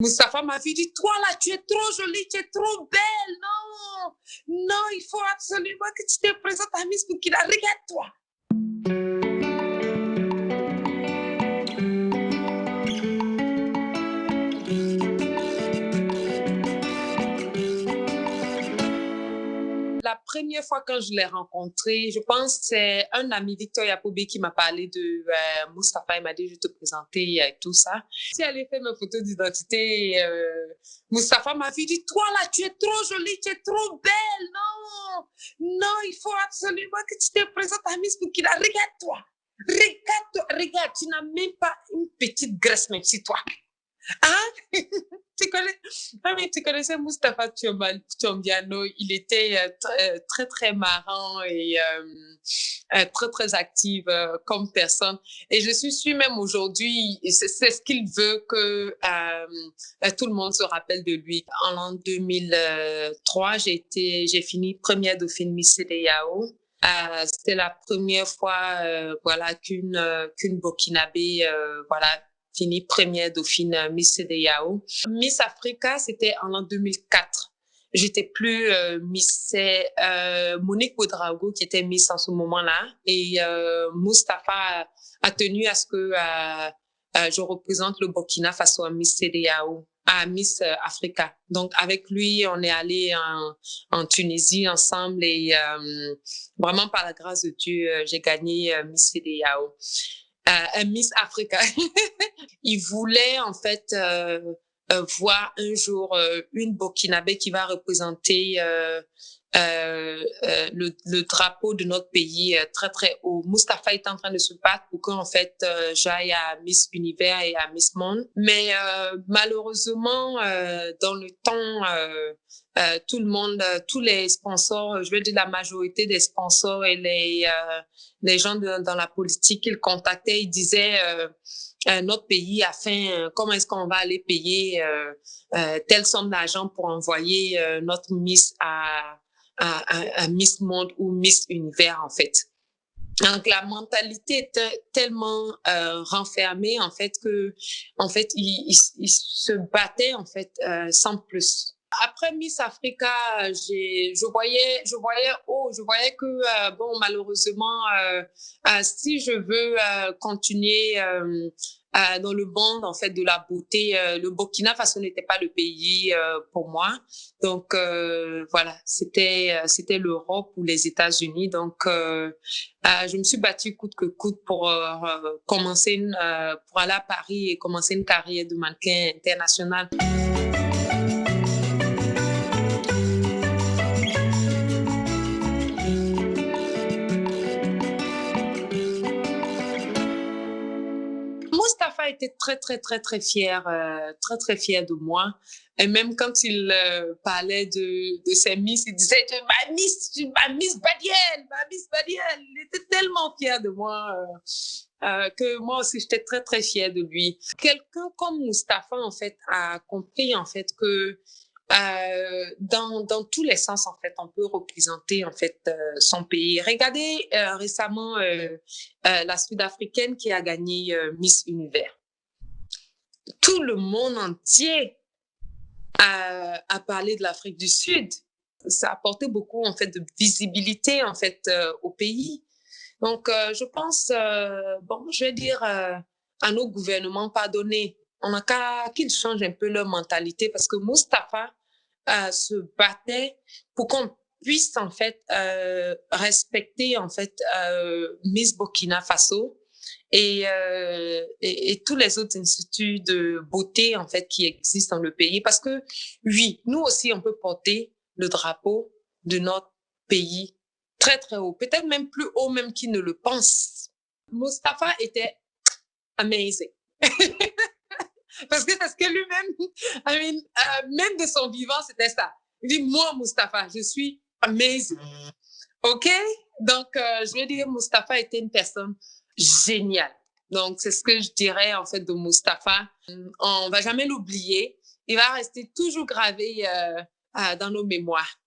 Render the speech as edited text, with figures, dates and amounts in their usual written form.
Moustapha m'a dit, toi là, tu es trop jolie, tu es trop belle. Non, non, il faut absolument que tu te présentes à Miss Burkina. Regarde-toi. La première fois quand je l'ai rencontré, je pense que c'est un ami, Victor Yapoubé, qui m'a parlé de Moustapha. Il m'a dit, je vais te présenter et tout ça. Si elle a fait mes photos d'identité, Moustapha m'a dit, toi là, tu es trop jolie, tu es trop belle. Non, non, il faut absolument que tu te présentes à Miss Burkina. Regarde-toi. Regarde-toi, regarde, tu n'as même pas une petite graisse, même si toi. Hein? tu, connais, tu connaissais Moustapha Tchombiano, il était très, très marrant et très, très actif comme personne. Et je suis sûre même aujourd'hui, c'est ce qu'il veut que tout le monde se rappelle de lui. En l'an 2003, j'ai fini première dauphine Miss CEDEAO. C'était la première fois voilà qu'une Burkinabé voilà fini première dauphine Miss CEDEAO. Miss Africa, c'était en l'an 2004. J'étais plus Miss, c'est Monique Ouedraogo qui était Miss en ce moment-là. Et Moustapha a tenu à ce que je représente le Burkina Faso à Miss CEDEAO, à Miss Africa. Donc avec lui, on est allé en Tunisie ensemble et vraiment par la grâce de Dieu, j'ai gagné Miss CEDEAO. Miss Africa. Il voulait en fait voir un jour une Burkinabé qui va représenter le drapeau de notre pays très très haut. Moustapha est en train de se battre pour qu'en fait j'aille à Miss Univers et à Miss Monde. Mais malheureusement, dans le temps, tout le monde, tous les sponsors, je veux dire la majorité des sponsors et les gens dans la politique, ils contactaient, ils disaient notre pays a faim, comment est-ce qu'on va aller payer telle somme d'argent pour envoyer notre Miss à Miss Monde ou Miss Univers en fait. Donc la mentalité était tellement renfermée en fait que en fait il se battait en fait sans plus. Après Miss Africa, je voyais que bon malheureusement si je veux continuer dans le monde en fait de la beauté, le Burkina Faso n'était pas le pays pour moi. Donc voilà, c'était l'Europe ou les États-Unis. Donc je me suis battue coûte que coûte pour commencer pour aller à Paris et commencer une carrière de mannequin international. Moustapha était très, très, très, très, très fier de moi. Et même quand il parlait de ses miss, il disait, ma miss Badiel, ma miss Badiel. Il était tellement fier de moi que moi aussi, j'étais très, très fière de lui. Quelqu'un comme Moustapha, en fait, a compris, en fait, que dans tous les sens en fait on peut représenter en fait son pays. Regardez récemment la Sud-Africaine qui a gagné Miss Univers. Tout le monde entier a parlé de l'Afrique du Sud. Ça a apporté beaucoup en fait de visibilité en fait au pays. Donc je pense bon je vais dire à nos gouvernements pardonner. On a qu'à qu'ils changent un peu leur mentalité parce que Moustapha se battait pour qu'on puisse en fait respecter en fait Miss Burkina Faso et tous les autres instituts de beauté en fait qui existent dans le pays parce que oui, nous aussi on peut porter le drapeau de notre pays très très haut, peut-être même plus haut même qu'il ne le pense. Moustapha était amazing. Parce que c'est ce que lui-même, même de son vivant, c'était ça. Il dit, moi, Moustapha, je suis amazing. OK? Donc, je veux dire, Moustapha était une personne géniale. Donc, c'est ce que je dirais, en fait, de Moustapha. On va jamais l'oublier. Il va rester toujours gravé dans nos mémoires.